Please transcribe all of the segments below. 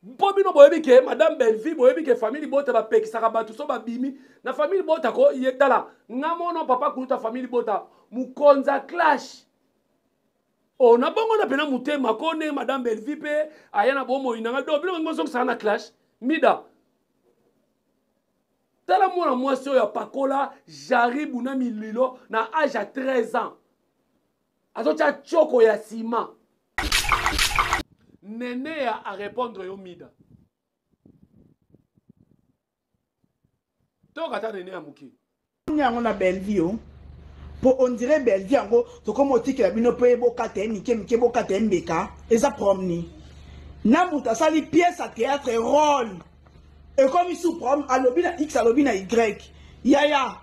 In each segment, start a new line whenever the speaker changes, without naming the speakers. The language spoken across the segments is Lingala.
Mpo bino boyebi ke madame Belleville boyebi ke famille bota ba pekisaka bato so babimi na famille bota ko yetala ngamono papa kuluta famille bota mukonza clash. Oh na bongo na pena mutema kone madame Belleville pe ayana bomo inanga do bino ngoso sana clash mida. Tala mwana mwasi oyo pakola jaribu na mililo na âge à 13 ans. Azocha choko ya sima. Nene à répondre yo mida. Tokata nene ya muki.
Nyango na Belleville. Pour on dirait Belleville yango to comme otiki la bino pe bokate mike bokate mbeka eza promni. Na muta sali pièce à théâtre rôle. Et comme il sous prom alobi na X alobi na Y. Yaya.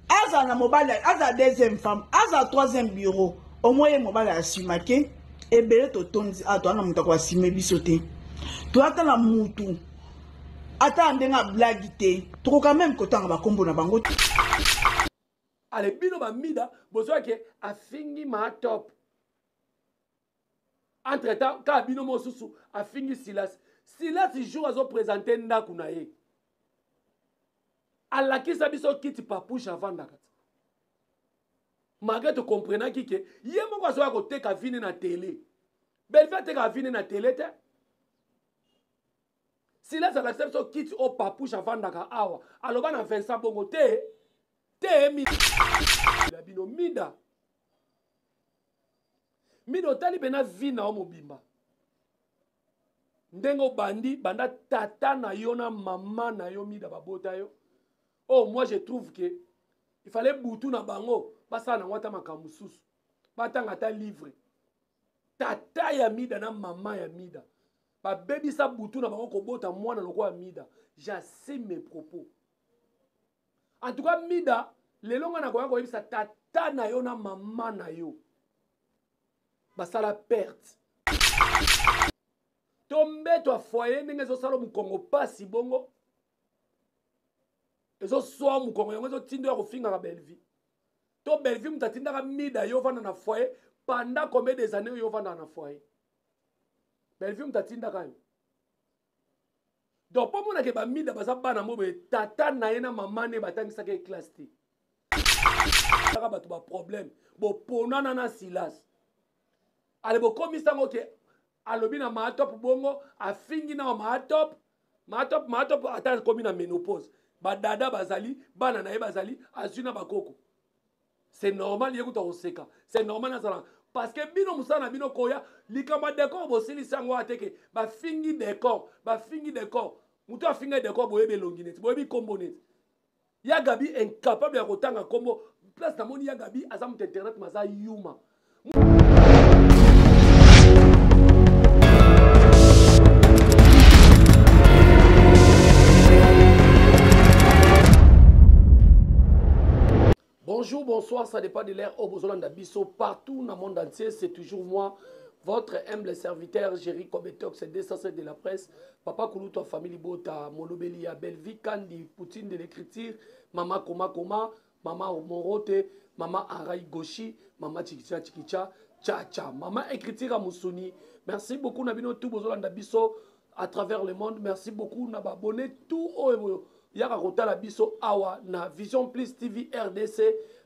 Aza na mobile aza deuxième femme, aza troisième bureau. Au moins mobile a sumake. Ebele to tonzi ato ana muta kwa sime bisote. To ata na mutu. Ata ndenga blague te. To quand même kotanga ba kombo na bango.
Ale bino ba mida bozo ke afingi ma top. Entre temps ka bino mo susu afingi Silas. Silas jour azo présenter ndaku na ye. Alakisa biso kiti papouche avant ndakati. Malgré te comprenant ki ke ye moko azo ko teka vine na télé. Belleville teka vine na télé te. Silas alakisa biso kiti o papouche avant ndaka awa. Aloba na Vincent Bongo te la bino mida. Mido tali bena vina o mobimba. Ndengo bandi banda tata na yo na mama na yo mida babota yo. Oh moi je trouve que il fallait boutou na bango basa na wata makamususu. Batanga ta livre. Tata ya mida na mama ya mida. Ba baby sa boutou na bango ko bota mwana lokwa mida. J'assume mes propos. En tout cas, mida, les longs na koya koyebisa tata na yo na mama na yo. Basala perte. Tombe to foyer ndenge zo sala mu Congo pasi bongo. Ezo soa mu Congo yango zo tindo ya kofinga ka Belleville. To Belleville mutatinda ka mida yo vana na foyer pendant combien des années yo vana na foyer. Belleville mutatinda ka yo. Donc, pour moi, je suis tata na yena maman ne batangisa ke classe T. Ba problème. Bo ponana na Silas. Ale bo komisa ngoke alobi na ma top bongo afingi na ma top ata komi na ménopause. Ba dada bazali, bana na ye bazali, azuna bakoko. C'est normal yekuta oseka. C'est normal na sala. Parce que bino musana bino koya likama décor bo sili sango ateke ba fingi décor muto afinga décor boyebe longinete boyebi kombonet ya Gabi incapable ya kotanga kombo place na moni ya Gabi aza muto internet maza yuma. Bonjour, bonsoir, ça dépend de l'ère au Bozolanda Bisso. Partout dans le monde entier, c'est toujours moi, votre humble serviteur, Jerry Kobetox, décenseur de la presse. Papa Koulouto, famille Bota, Molobelia, Belleville, Kandi, Poutine de l'écriture, Mama Koma, Mama Morote, Mama Arai Goshi, Mama Chikicha, Tcha, Mama écriture à Moussoni. Merci beaucoup, Nabino, tout Bozolanda Bisso à travers le monde. Merci beaucoup, Nababonné, tout Yaka Kota la Bisso Awa na Vision Plus TV RDC.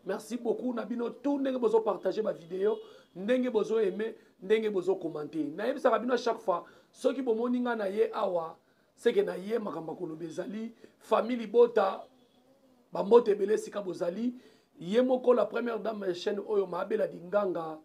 Merci beaucoup Nabino tout ndenge bozo partager ma vidéo, ndenge bozo aimer, ndenge bozo commenter. Na yebisa Nabino chaque fois ceux qui bomoninga na ye awa, c'est que na ye makamba kono bezali, famille Bota bambote belé sika bozali, ye moko la première dame de chaîne oyo mabela dinganga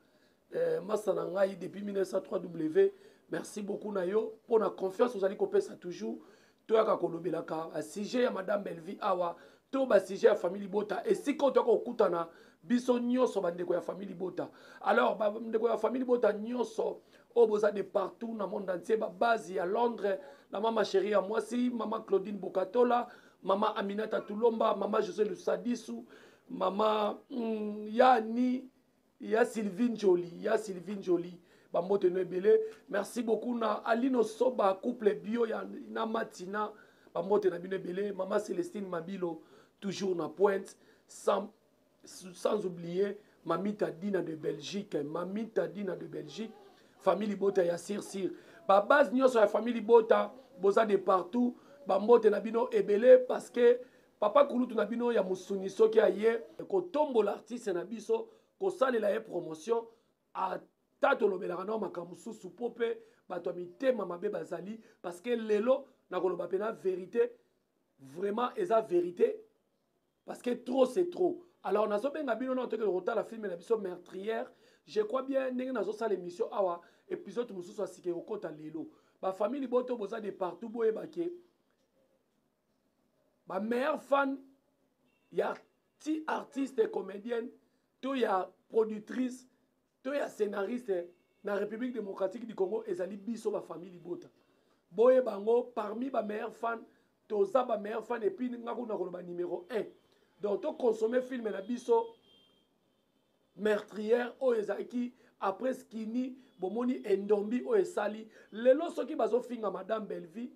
masana ngai depuis 1903W. Merci beaucoup na yo pour la confiance vous allez kopesa toujours. Toyaka kolobelaka sujet ya madame Belleville awa to ba sujet ya famille Bota et si ko toko kutana biso nyoso bandeko ya famille Bota alors bandeko ya famille Bota nyoso oboza de partout na monde entier ba base ya Londres la mama chérie ya moi si mama Claudine Bokatola mama Aminata Tulomba mama José Lusadisu mama Yani ya Sylvine Jolie Bambote Nebele. Merci beaucoup na Alino Soba couple bio ya na Matina Bambote na Binebele, maman Célestine Mabilo toujours na pointe sans oublier Mamita Dina de Belgique, famille Bota ya Sir ba base nyonso ya famille Bota boza de partout ba mbote na bino ebele parce que papa kulutu na bino ya musuni soki aye ko tombola artiste na biso ko salela ye promotion a tato lobelaka na makambo susu po pe bato ya mitema mabe bazali parce que lelo na koloba pena vérité vraiment eza vérité parce que trop c'est trop. Alors nazo benga bino na toke rota la film na biso meurtrière. Je crois bien ndenge nazo sala émission awa épisode mususu asike okota lelo. Ba famille boto boza de partout boye baké. Ba meilleur fan ya ti artiste et comédienne, to ya productrice, to ya scénariste na République démocratique du Congo ezali biso ba famille bota. Boye bango parmi ba meilleur fan, toza ba meilleur fan et puis ngako na koloba numéro 1. Donc to consommer film na biso meurtrière o ezaki après skini bomoni endombi o esali lelo soki bazo finga madame Belleville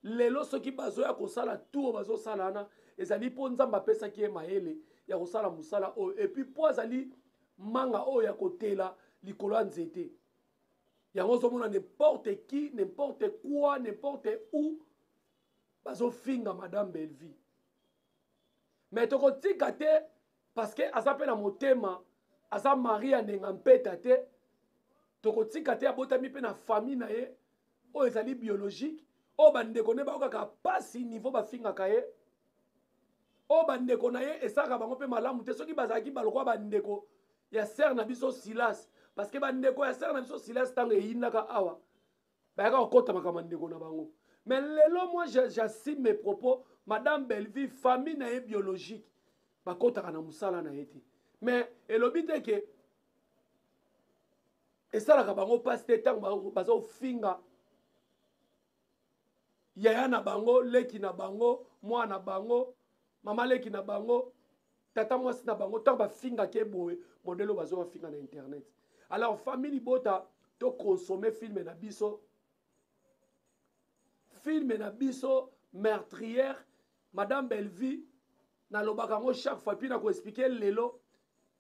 lelo soki bazo ya kosala tour bazo salana ezali po nzamba pesa ki mayele ya kosala musala o et puis po azali manga o ya kotela likolo nzete yango zomona n'importe qui n'importe quoi n'importe où bazo finga madame Belleville mais toko tika te parce que aza pe na motema aza Maria nenga mpeta te toko tika te abotami pe na famille na ye o ezali biologique o bandeko ne bakaka pasi niveau bafingaka ye o bandeko na ye esaka bango pe malamu te soki bazalaki balokwa bandeko ya ser na biso Silas parce que bandeko ya ser na biso Silas tango eyinaka awa bayaka kokota makambo bandeko na bango mais lelo moi j'assume mes propos madame Belleville famille na ye biologique bakotaka na musala na ye te mais elobi te ke esalaka bango pasi te ntango bazofinga yaya na bango leki na bango mwana na bango mama leki na bango tata mwasi na bango ntango bafinga ke boye modele bazo bafinga na internet. Alors famille bota to consommer film na biso meurtrière madame Belleville na lobaka ngo chaque fois puis na ko expliquer lelo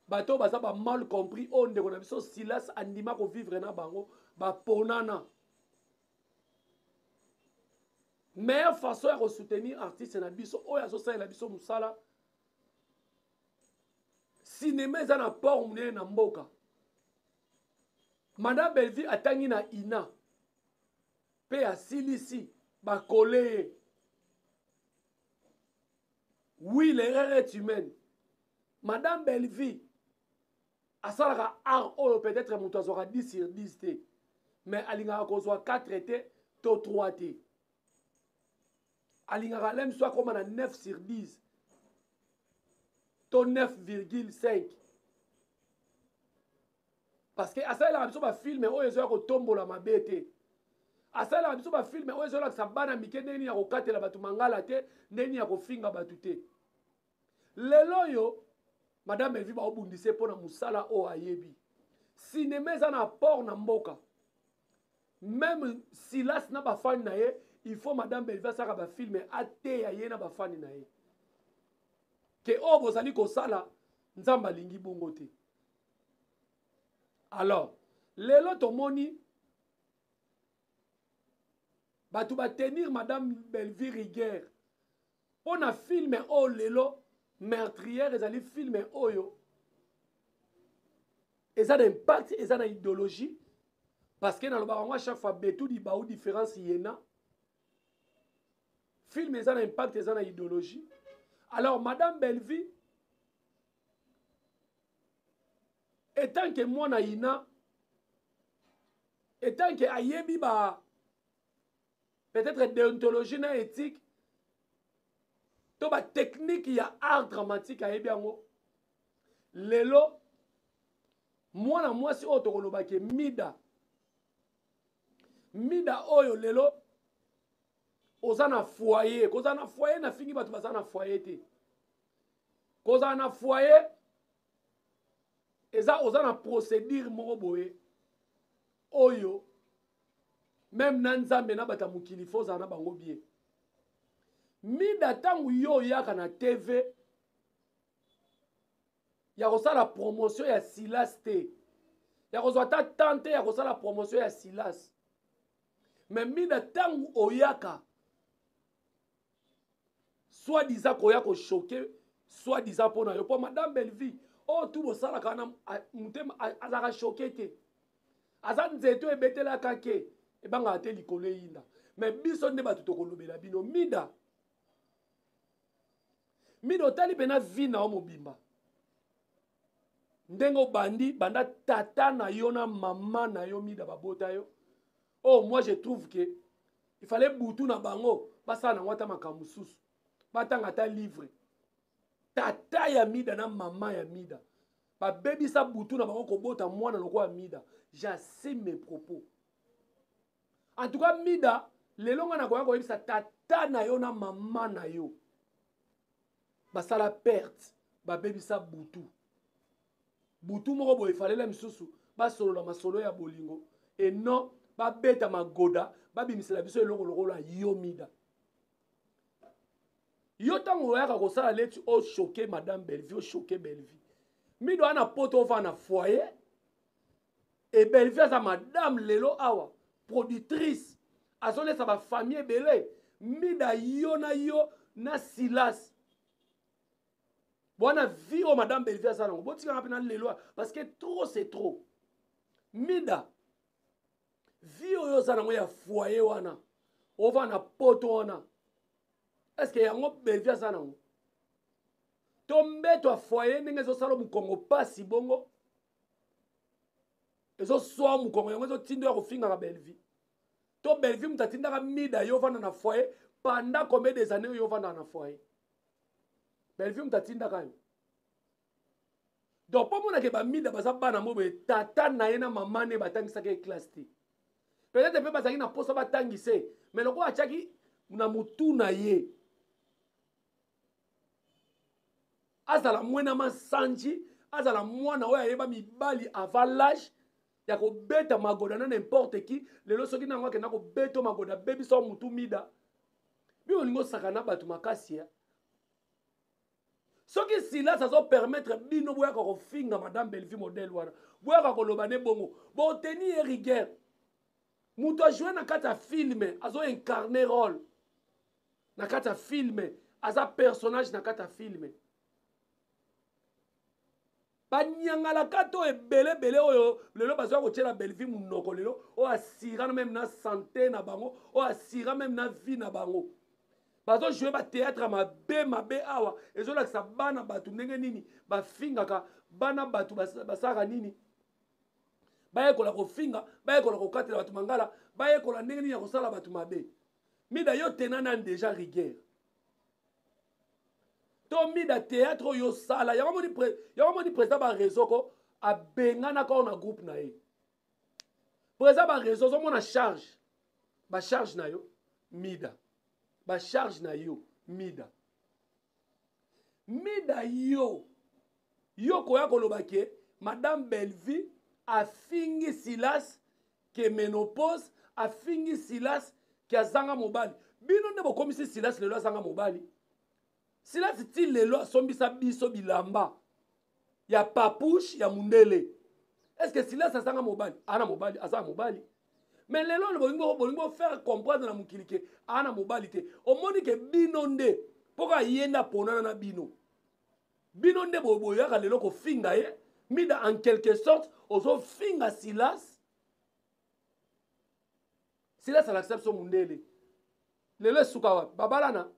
bato baza ba mal compris on ndeko na biso Silas andima ko vivre na bango ba ponana meilleure façon ya soutenir artiste na biso oyo azosalela na biso musala cinéma eza na port munene na mboka madame Belleville atangi na ina pe asilisi bakole oui l'erreur est humaine madame Belleville asalaka art oyo peut-être moto azwaka 10 sur 10 te mais alingaka kozwa 4 te to 3 te alingaka lem so akoma na 9 sur 10 to 9,5 parce que asalelaka biso bafilme oyo ezoya kotombola mabe te asalelaka biso bafilme oyo ezolakisa bana mike ndenge nini ya kokatela bato mangala te ndenge nini ya kofinga bato te lelo oyo madame Belleville baobundise mpo na musala oyo ayebi cinéma eza na port na mboka même Silas na bafani na ye il faut madame Belleville asaka bafilme ateya ye na bafani na ye ke oyo bozali kosala nzambe alingi bongo te. Alors lelo tomoni bato batenir madame Belleville rigueur mpo na filme oyo lelo meurtrière ezali filme oyo eza na impact eza na idéologie parce que nalobaka yango à chaque fois betudi bau différence yena film eza na impact eza na idéologie. Alors madame Belleville etant que mwana ina etant que ayebi ba peut-être déontologie na éthique to ba technique ya art dramatique ayebi yango lelo mwana mwasi oyo tokolobaki mida oyo lelo oza na foyer kozala na foyer na fingi bato baza na foyer te kozala na foyer eza oza na procédure moko boye oyo même na nzambe na bata mokili fo ozala na bango bien mida ntango yo oyaka na tv ya kosala promotion ya Silas te ya kozwa ta tante ya kosala promotion ya Silas mais mida tangu oyaka soit disant koya ko choquer soit disant pour na yo pour madame Belleville oh tout bosala kana mutema azaka choquer te azan zeto ebetela kake ebanga ate likolo yinda mais biso nde batu tokolobela bino mida otali pena vi na mobimba ndengo bandi banda tata na yo na mama na yo mida babota yo oh moi je trouve que il fallait butu na bango basala na ngwata makamususu batanga ta livre tata ya mida na mama ya mida babebisa butu na bango kobota mwana lokola mida j'assume mes propos en tout cas mida lelo nga na koya koyebisa tata na yo na mama na yo basala perte babebisa butu moko boye falela misusu basolola masolo ya bolingo et non babeta magoda babimisela biso eloko lokola yo mida yo tango oyaka kosala leti o choquer madame Belleville o choquer Belleville mido ana poto ova na foyer et Belleville sa madame lelo awa productrice azolesa ba famille ebele mida yo na Silas bona vie o madame Belleville sa nango botika ngapena lelo parce que trop c'est trop mida vie oyo za nango ya foyer wana ova na poto wana est-ce que yango Belleville za nango tombeto a foyer ndenge ezosala mukongo pasi bongo ezoswa mukongo yango ezotinda ya kofinga ka Belleville to Belleville mutatindaka mida yo vanda na foyer pendant combien des années yo vanda na foyer Belleville mutatindaka yo donc po monake bamida baza bana mobe tata na ye na mama ne batangisaka e classe te peut-être mpe bazalaki na posa batangise mais loko atiaki na mutu na ye azala mwena masanji azala mwana oyo ayeba mibali avant l'âge ya kobeta magoda na n'importe qui lelo soki nango akenda kobeta magoda bebisa mutu mida bi olingi osakana bato makasi ya soki Silas azopermettre bino boyaka kofinga madame Belleville modèle wana boyaka koloba ne bongo boteni ye rigueur mutu ajoué na kati ya filme azoincarne rôle na kati ya filme aza personnage na kati ya filme banyangala kato ebele oyo lelo bazwa kotiela Belleville munoko lelo o asira même na santé na bango o asira même na vie na bango bazo jouer ba théâtre mabe awa ezolakisa bana batu ndenge nini bafingaka bana batu basaka nini bayekola kofinga bayekola kokatela batu mangala bayekola ndenge nini ya kosala batu mabe mida yo tenana déjà rigueur mida théâtre yo sala yango moni président ba réseau ko abengana ko na groupe na ye président ba réseau zo mona charge ba charge na yo mida ba charge na yo mida yo koya koloba ke madame Belleville afingi Silas ke ménopause afingi Silas ke azanga mobali bino nde bokomisi Silas lelo azanga mobali Silas ti lelo asombisa biso bilamba ya papouche ya mundele est-ce que Silas azanga mobali ana mobali azanga mobali mais lelo bolingo faire comprendre na mukili ke ana mobali te omoni ke bino nde poka yenda ponana na bino nde boyaka lelo ko finga ye mida en quelque sorte ozo finga Silas accepte son mundele lelo suka wa babalana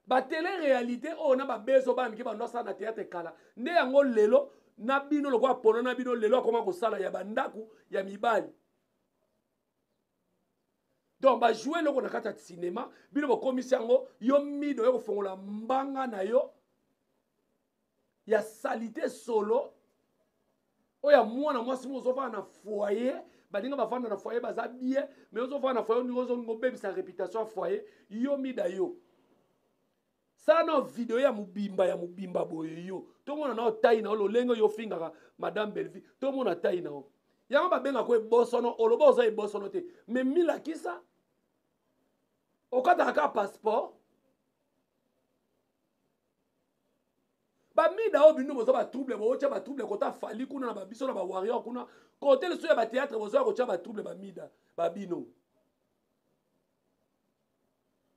ba télé réalité o na ba bezo ba miki ba ndosa na théâtre kala nde yango lelo na bino lokwa pono na bino lelo akoma ko sala ya bandaku ya mibali donc ba jouer loko na kata cinéma bino bo komisi yango yo mido yo kofongola mbanga na yo ya salité solo oya mwana mwasi mozofa na foyer badinga bafanda na foyer baza bien mais ozofa na foyer ndingo zo ngobebisa réputation foyer yo mida yo ça na vidéo ya mubimba boye yo to mona na tayi na lolenge yo fingaka madame Belleville to mona tayi na yango babenga ko ebosono oloba oza ebosono te mais mila kisa okata ka passeport ba mida o binu bozo ba trouble ba trouble kota fali kuna na babiso na ba warrior kuna côté le so ya ba théâtre bozo ko tia ba trouble ba mida ba bino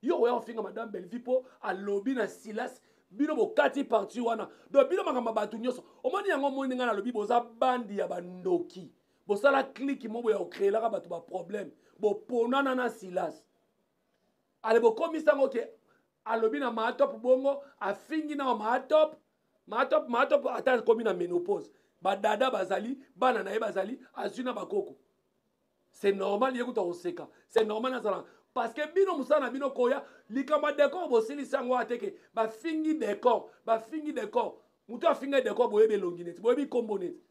yo oya ofinga madame Belleville po alobi na Silas bino bokati parti wana donc bino makamba batu nyonso omoni yango moni nga na lobi boza bandi ya bandoki bosala clique mo boya okreelaka bato ba problème boponana na Silas ale bokomisango ke alobi na maatop bongo afingi na maatop ata komi na ménopause badada bazali bana na ye bazali azwi na bakoko c'est normal yekuta oseka c'est normal nazala parce que bino musana bino koya likama décor bosilisa ngo ateke bafingi décor muto afinga décor boyebe longineti boyebi kombo neti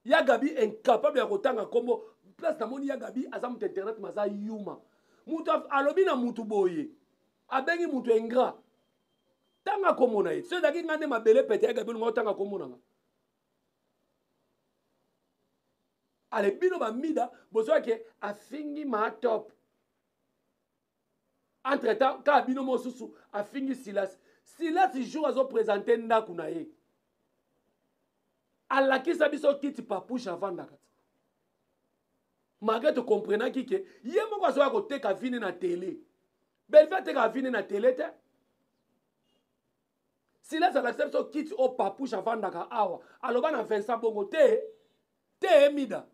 ya Gabi incapable ya kotanga kombo place na moni ya Gabi aza mutu internet maza yuma mutu alobi na mutu boye abengi mutu ingrat tanga kombo na ye so daki ngande mabele pete ya Gabi ngo tanga kombo nanga ale bino ba mida bozo ke afingi ma top entre temps ka bino mosusu afingi Silas jour azo présenter ndaku na ye alakisa biso kiti papouche avandaka malgré te comprenant ki ke ye moko azo ko teka vine na télé Belleville teka vine na télé te Silas alakisa biso kiti o papouche avandaka awa aloba na Vincent bongo te mida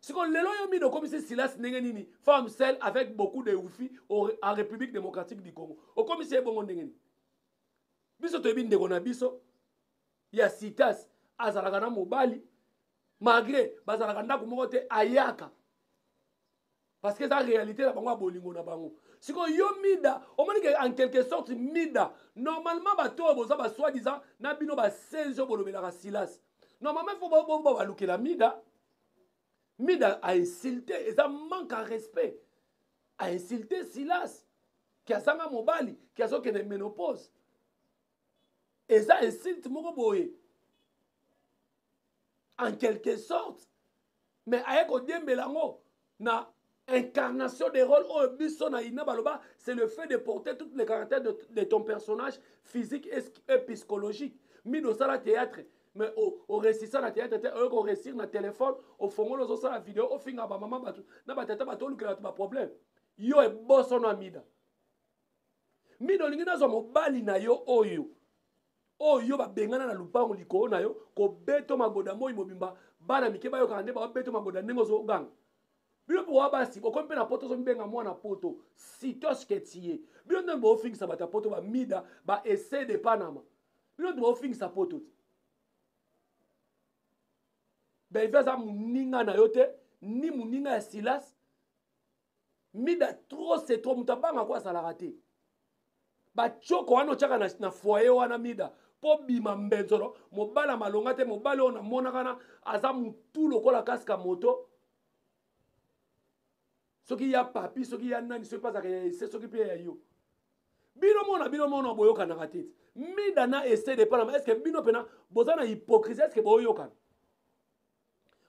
siko lelo yo mida comme si Silas ndenge nini femme seule avec beaucoup de wifi en République démocratique du Congo o comme si bongo ndenge nini biso to binde kona biso ya Sitas azalaka na mobali malgré bazalaka ndako moko te ayaka parce que ça réalité la bango bolingo na bango siko yo mida o moni que en quelque sorte mida normalement bato boza ba soi-disant na bino ba 16 bolobelaka Silas normalement il faut ba lukela mida a insulté et ça manque à respect a insulté Silas qui a sanga mobali qui a so que ménopause et ça insulte moko boye en quelque sorte mais avec Odiembelango na incarnation des rôles au biso na ina baloba c'est le fait de porter tous les caractères de ton personnage physique et psychologique mis dans la théâtre mais au récissant la théâtre au récir na téléphone au fond on ça la vidéo au finga ba maman batu na ba tata batu lukela ba problème yo e bosso na mida lingina zo mobali na yo oyo babengana na lupango likolo na yo ko beto magoda moi mobimba bana mike bayo kande ba beto magoda ndenge zo gang bino bo basi ko kompe na poto zo mbenga mwana poto sitos ketie bino ndo bo fingisa bata poto ba mida ba essayer de Panama bino ndo bo fingisa poto Belleville za muninga na yote ni muninga ya Silas mida trop c'est trop mutabanga kwa salarate ba choko wano chaka na foyer wana mida po bima mbenzoro mobala malonga te mobala ona monaka na aza mutu lokola kaska moto soki ya papi soki ya nani soki pas ya ese soki pe ya yo bino mona boyoka na katete mida na essayer de Panama est-ce que bino pena bozana hypocrisie est-ce que boyoka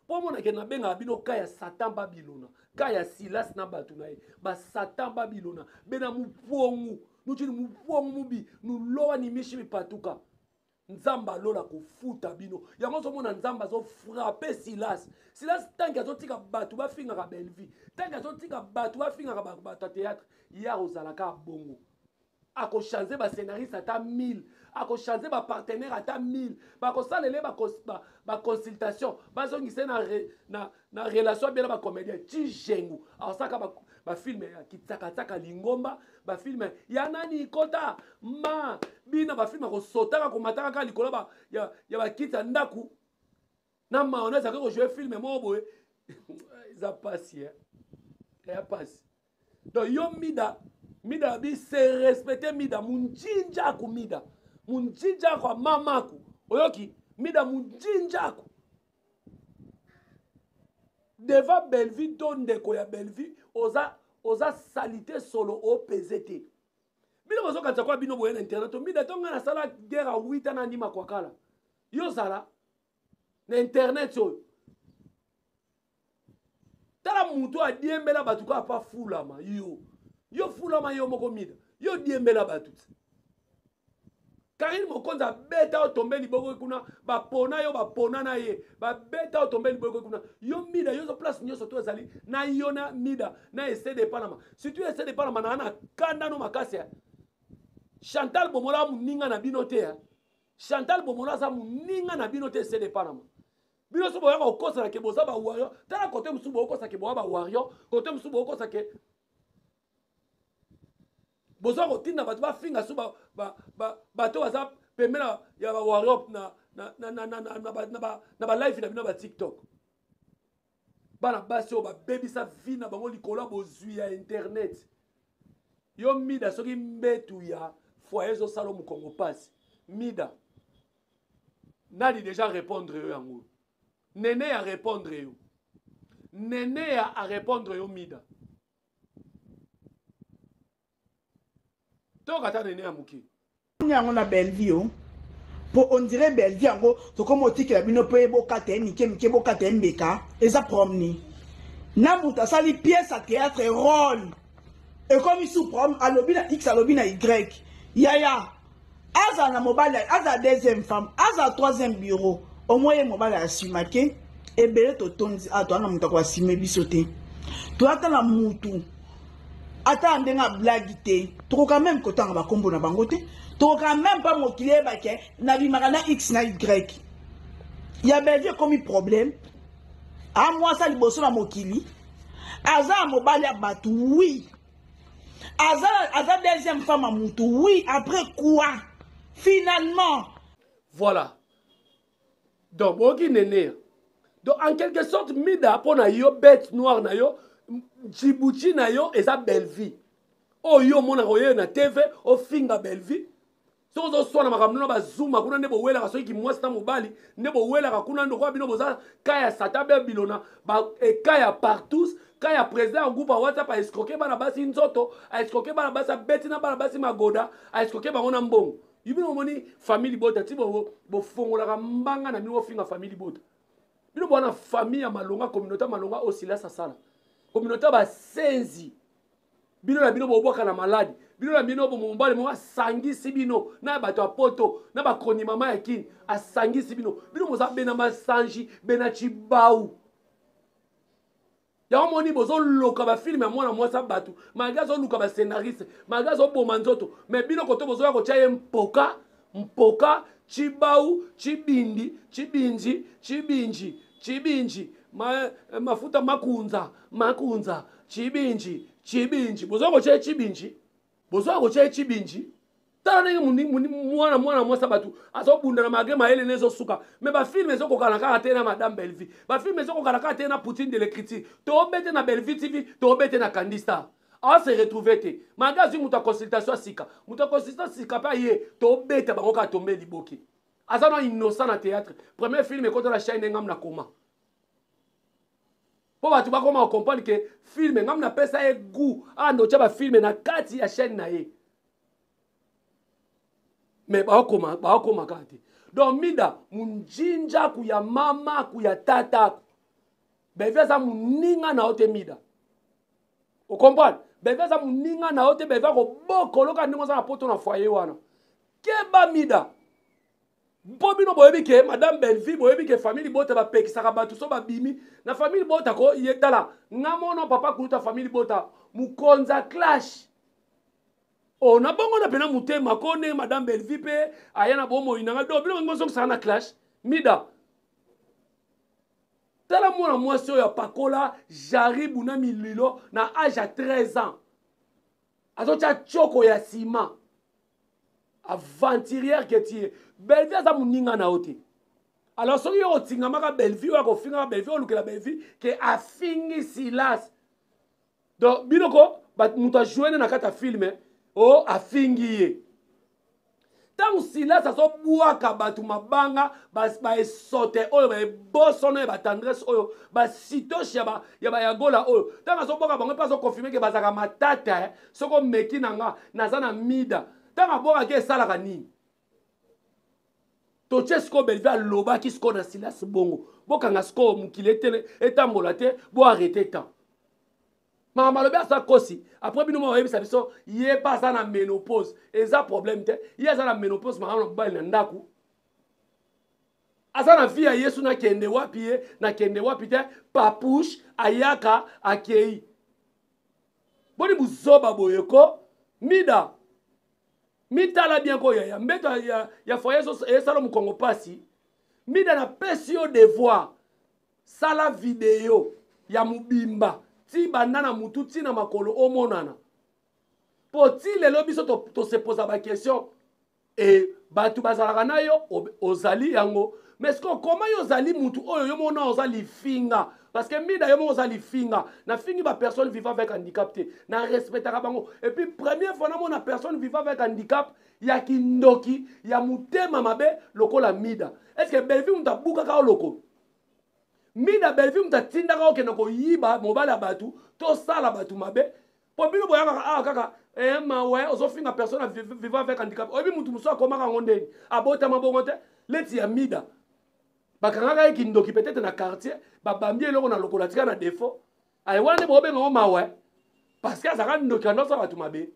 po mona ke na benga bino kaya Satan Babylona kaya Silas na batu na ye ba Satan Babylona bena mupongu nuchini mupongu mubi nulowa ni mishi patuka nzamba lola kufuta bino yango so mona nzamba zo frapper Silas tanki azotika batu ba finga ka Belleville tanki azotika batu ba finga ka ba théâtre ya ozalaka bongo ako changer ba scénariste ata 1000 ako changer ba partenaire ata 1000 ba ko salele ba consultation ba zongise na relation bien ba comédien ti jengu alors ça ba film ya kitaka lingomba ba film ya nani kota ma bina ba film ko sotaka ko mataka ka likolo ba ya ba kita ndaku na maonese ko jouer film mo boye ça passe ya passe donc yo mida bi se respecter mida munjinja ku mida munjinja kwa mamaku oyoki mida munjinja ku deva Belleville tondeko ya Belleville oza salité solo o PZT bino bozo kanza kwa bino boye na internet mida tonga na sala guerre 8 na ndima kwa kala yo sala na internet yo tala mutu adiembela batuka pa fulama yo fulama yo moko mida yo diembela batu Karine Mokonza beta otombe liboko kuna ba pona yo ba pona na ye ba beta otombe liboko kuna yo mida yo zo place nyoso to ezali na yo na mida na essaie de Panama si tu essaies de Panama na kanda no makasi Chantal Bomola muninga na binote Chantal Bomola za muninga na binote essaie de Panama bino so boya ko kosa ke boza ba warrior tala côté musu bo kosa ke bo ba warrior côté musu bo kosa ke bozo rotina batu ba finga su bato baza pemela ya ba warrior na live na bino ba TikTok bana basi o ba baby sa vie na bango likolo bozwi ya internet yo mida soki mbetu ya foyer zo salo mu Congo passe mida nali déjà répondre yo yango nene a répondre yo nene a répondre yo mida tokata nene ya muki
yango na Bellevue po on dirait Bellevue yango to comme otiki la bino pe boka te mike boka te mbeka eza promni na muta sali pièce à théâtre rôle et comme il sous prom alobi na X alobi na Y yaya aza na mobile aza deuxième femme aza troisième bureau au moins mobile asumake ebele to tonzi ato na muta kwa sime bisote to ata na mutu ata ndenga blague te to quand même ko tanga ba kombo na bango te to quand même pas mokile ba ke na bimaka na X na Y ya Bellevue comme problème a moi ça liboso na mokili aza mobile ya batu oui aza deuxième femme à mutu oui après quoi finalement
voilà donc boki nene donc en quelque sorte mida pona yo bête noire na yo Djibouti na yo eza Bellevue o yo mona ko ye na TV o finga Bellevue so zo sona makamno ba zuma kuna nebo wela ka so ki mwasta mobali nebo wela ka kuna ndo kwa bino boza kaya satabe bilona ba e kaya partout kaya président en groupe WhatsApp a escroquer bana basi nzoto a escroquer bana basi beti na bana basi magoda a escroquer ba ngona mbongo yibino moni family bota tibo bo fongola ka mbanga na bino finga family bota bino bona famille ya malonga communauté malonga osila sasala communauté ba senzi bino na bino boboka na maladi bino na bino bomombale mo asangisi bino na bato apoto na ba kroni mama ya kini asangisi bino bino moza bena masanji bena chibau ya moni bozo loka ba film ya mwana mwasa batu magazo luka ba scénariste magazo boma nzoto mais bino koto bozo ya ko chaye mpoka chibau chibinji mafuta makunza chibinji bozo ko chaye chibinji tala nenge mwana mwasa batu azobunda na mage maele nezo suka mais ba film ezo kokana kaka te na madame Bellevue ba film ezo kokana kaka te na Poutine de l'écriture to bete na Bellevue TV to bete na Candista a se retrouver te magazi muta consultation sika pa ye to bete bango ka tombe liboki azana innocent na théâtre premier film e kota la chaîne ngam na koma po batu ba koma comprendre que film ngam na pesa e goût ando cha ba film na kati ya chaîne na ye mais baokoma kati donc mida munjinja kuya mama kuya tata Bellevue za muninga na ote mida o comprendre Bellevue za muninga na ote Bellevue ko bokoloka ndingo za poto na foyer wana keba mida mpo bino boyebi ke madame Bellevue boyebi ke famille bota ba pekisaka batu so babimi na famille bota ko yetala ngamono papa kuluta famille bota mukonza clash on a bongo na pena mutema kone madame Bellevue pe ayana bomo inanga do bino ngoso sana clash mida tala mwana mwasi oyo pakola jaribu na mililo na âge à 13 ans azocha choko ya sima aventurière que tu Bellevue aza muninga na ote alors soki yo otinga maka Bellevue wa ko finga Bellevue olukela Bellevue ke afingi Silas donc binoko bat muta jouer na kata film o afingi ye tangu Silas azobuaka batu mabanga ba esote oyo ba ebosono ba tendresse oyo ba sitoshi ya ba yagola oyo tangu azobuaka bango pa confirmer ke bazaka matata soko meki nanga nazana mida tangu aboka ke salaka nini to chesko Bellevue aloba ki sko na Silas bongo bokanga sko mukile tele etambola te bo arrêter temps Maman malobi asa kosi. Après bino mo yebisa biso yé pas ça na ménopause. Et ça problème te. Yé ça na ménopause maman no bali na ndaku. Asa na vie ya Yesu na kende wapi ye, na kende wapi te papouche ayaka akei. Boni buzoba boyeko mida. Mitala bien ko ya mbeto ya foyer so e salo mu Kongo pasi. Mida na pesi yo devoir. Sala video ya mubimba. Ti bandana mutu ti na makolo omonana. Po ti lelo biso to se posa ba question et batu bazalaka na yo ozali yango. Mais est-ce que comment yo zali mutu oyo yo mona ozali finga parce que mida yo mona ozali finga na fingi ba personne vivant avec handicap te na respectaka bango et puis première fois na mona personne vivant avec handicap ya kindoki ya mutema mabe lokola mida. Est-ce que Belleville mutabuka ka loko mida Belleville mutatinda ka okena ko yiba mobala batu to sala batu mabe po bino boyaka kaka ma ouais ozofinga personne vivant avec handicap obi mutu muso akomaka ngondeni abota mabongo te leti ya mida bakangaka ekindoki peut-être na quartier babambi eloko na lokola tika na défaut aiwane bobenga ngo mawe parce que azaka ndoki anosa batu mabe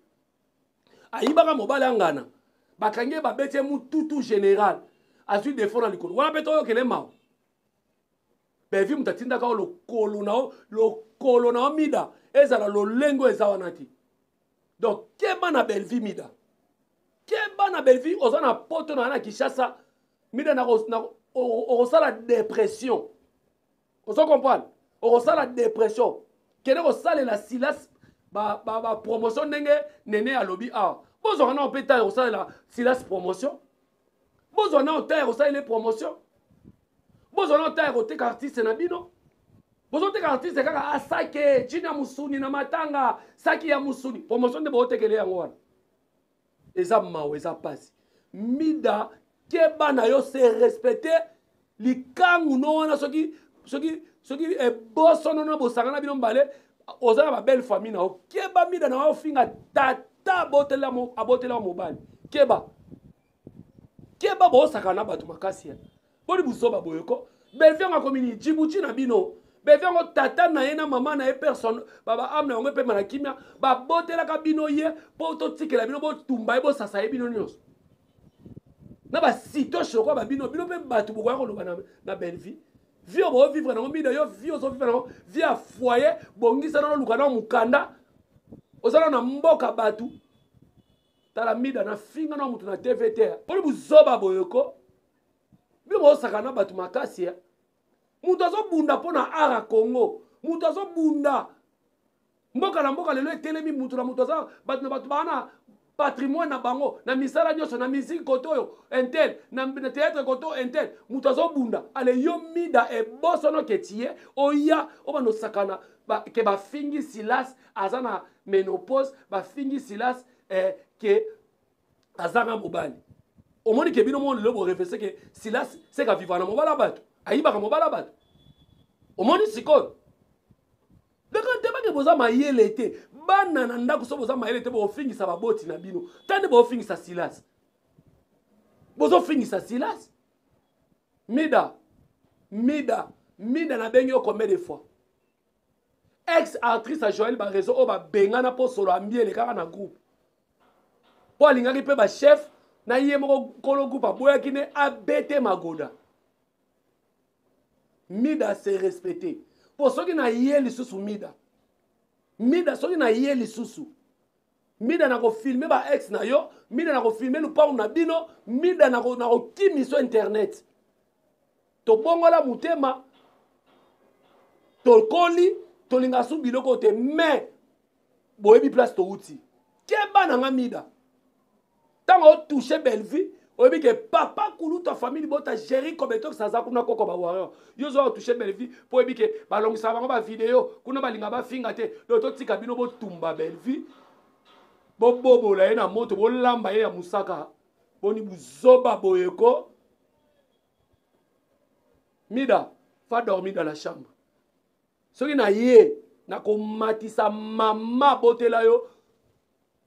ayibaka mobala ngana bakangi babete mututu général azui défaut na likolo wana peto yo kele mawe bevi mutatinda ka lokolo na mida ezala lolengo ezawana ti donc keba na Belleville mida keba na Belleville ozana poto na Kinshasa mida na on ressent la dépression. On s'en comprend. On ressent la dépression. Quelle est la silas promotion nene à lobby A. Vous en avez peut-être on ressent la silas promotion. Vous en avez on ressent les promotions. Vous en avez on artiste na bino. Vous en avez artiste kaka asake China musuni na matanga saki ya musuni. Promotion de bote kele yango. Eza mawe eza passe. Mida keba na yo se respecter likangu no wana soki e boso no na bosanga na bino mbale ozala ba belle famille na o keba mida na o finga tata botela mobali keba bo sakana batu makasi boni buzoba boyeko Belleville nga komini Djibouti na bino Belleville ngo tata na ye na mama na ye personne baba amna ngo pe mana kimia ba botela ka bino ye po to tikela bino bo tumba bo sasa ye bino nyos na ba sito shoko ba bino pe batu bokwa ko loba na Belleville vie bo vivre na mida yo vie ozo vivre na vie a foyer bongisa na luka na mukanda ozala na mboka batu tala mida na finga na mutu na TVT poli buzoba boyoko bino bo sakana batu makasi ya mutu azo bunda pona ara Congo mutu azo bunda mboka na mboka lelo etelemi mutu na mutu azo batu bana patrimoine na bango na misala nyoso na musique koto entel na théâtre koto entel mutazo bunda ale yo mida e bosono ketie oya obano sakana ke ba fingi silas azana ménopause ba fingi silas ke azana mobali omoni ke bino mon lobo refese ke silas se ka vivana mobala bato ayiba ka mobala bato omoni sikoyo Dekante ba ke boza mayele te bana na ndako so boza mayele te bo fingisa ba boti na bino tande bo fingisa silas bozo fingisa silas mida na bengi o combien de fois ex actrice a Joël ba réseau o ba bengana po solo ambiele kaka na groupe po alingaki pe ba chef na ye moko kolo groupe aboya kine abete magoda mida se respecter po soki na ye lisusu mida soki na ye lisusu mida na ko filmer ba ex na yo mida na ko filmer lupango na bino mida na ko kimiso internet to bongola mutema to koli to linga su biloko te mais boyebi place to uti keba na nga mida tango toucher Belleville oyebi ke papa kulu ta famille bota gérer comme to ça kuna koko ba warrior yo zo toucher Belleville po oyebi ke balongisa bango ba vidéo kuna balinga ba finga te do to tika bino bo tumba Belleville bo bobola ye na moto bo lamba ye ya musaka boni buzoba boyeko mida fa dormir dans la chambre soki na ye na komatisa mama botela yo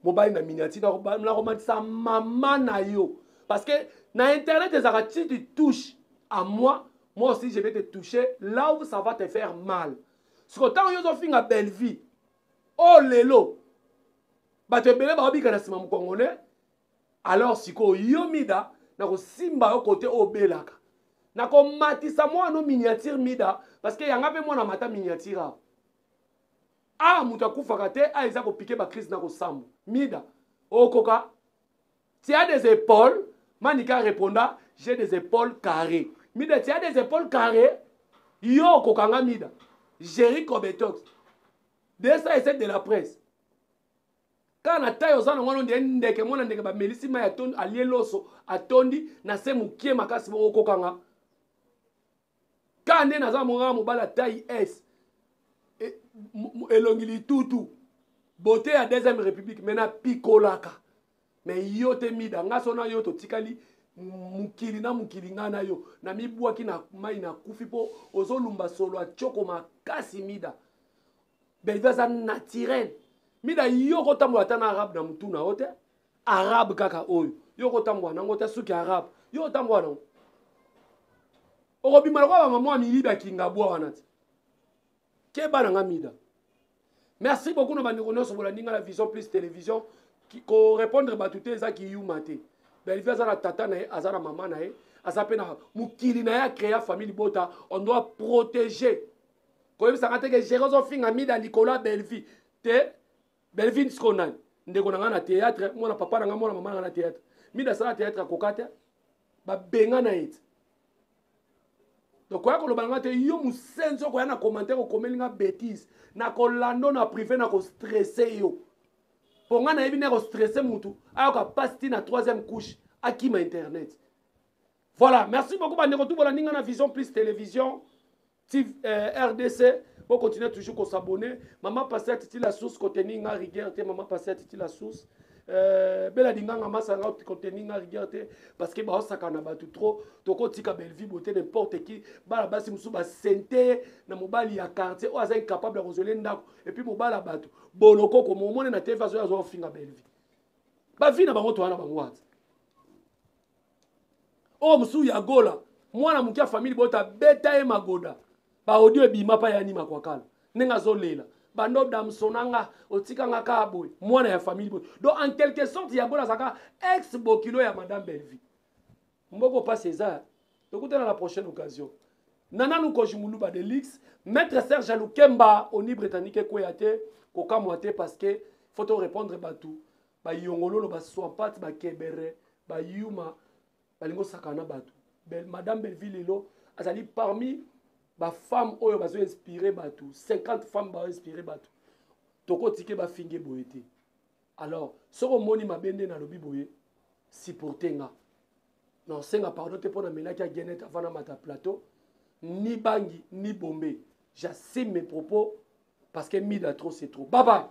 mobile na miniati na komatisa mama na yo parce que na internet si tu touches à moi aussi je vais te toucher là où ça va te faire mal. Ce que tant yo zo finga Belleville Oh lelo. Bato ebele babika na sima mukongole. Alors siko yo mida na ko simba yo côté obelaka. Na ko matisa moi no miniature mida parce que yanga pe moi na mata miniature. Ah muta kufaka te a eza ko piquer ba crise na ko sambu. Mida. Okoka. Tu as des épaules, Manika répondra, j'ai des épaules carrées. Mida, tu as des épaules carrées, yo kokanga mida. Jerry Kobetox. De ça et de la presse. Quand na taille aux ans on dit ndeke mona ndeke ba melisi ma yaton allié loso atondi na se mukie makasi bo kokanga. Quand ne na za monga mobala taille S elongili tutu. Beauté à deuxième république mena pikolaka. Mais yo te mida nga sona yo to tikali mukili ngana yo na mibwaki na mai na kufi po ozolumba solo a choko makasi mida belveza naturel mida yo ko tambo atana arabe na mutuna ote arabe kaka oyo yo ko tambo na ngota suki arabe yo tambo na okobima kwa mama miliba kinga bwa wanati ke bana nga mida. Merci beaucoup no bandiko nyonso bolandinga la Vision Plus télévision qui ko répondre ba tout eza ki yumate. Belvia za na tata na aza na mama na aza pe na mukili na ya créer famille bota, on doit protéger. Ko yebisa ngate ke Jérozo finga mida Nicolas Belvi te Belvi nskonan ndeko na na théâtre mona papa na mona mama na théâtre. Mida sala théâtre kokate ba benga na it. Donc quoi ko lo bangate yo musenzo ko yana commentaire ko komelinga bêtise na ko lando na privé na ko stresser yo. Pour nga na yebi na ko stresser mutu ayoka pasti na troisième couche akima internet. Voilà, merci beaucoup bandeko tout voilà ninga na Vision Plus télévision RDC. Pour continuer toujours à s'abonner. Maman passe à Titi la source côté ninga rigueur maman passe à Titi la source. Bela dinganga masanga côté ninga rigueur parce que ba sakana ba tout trop toko tika belle vie beauté n'importe qui ba la basi musu ba sente na mobali ya quartier o aza incapable de résoudre ndako et puis mobala bato boloko ko momone na TV azo azo finga belle vie ba vie na bango to wana bango wata o musu ya gola mwana mukia famille bota beta e magoda ba audio e bima pa ya ni makwakala nenga zo lela bando damsonanga otikanga ka boy mwana ya famille boy donc en quelque sorte ya gola saka ex bokilo ya madame Belvi mboko pas César écoutez dans la prochaine occasion nana nous kojimulu ba de lix maître Serge Lukemba oni britannique koyate koka moite parce que faut te répondre batou ba yongolo ba swampat ba kebere ba yuma balingo sakana batou madame Belvi lelo azali parmi ba femme oyo bazo inspirer batou 50 femmes ba inspirer batou toko tike ba finge boyete alors soko moni mabende na lobi boye si portenga non senga pardon te pona melaki a genet avant na mata plateau ni bangi ni bombe j'assume mes propos parce que mida trop c'est trop bye bye.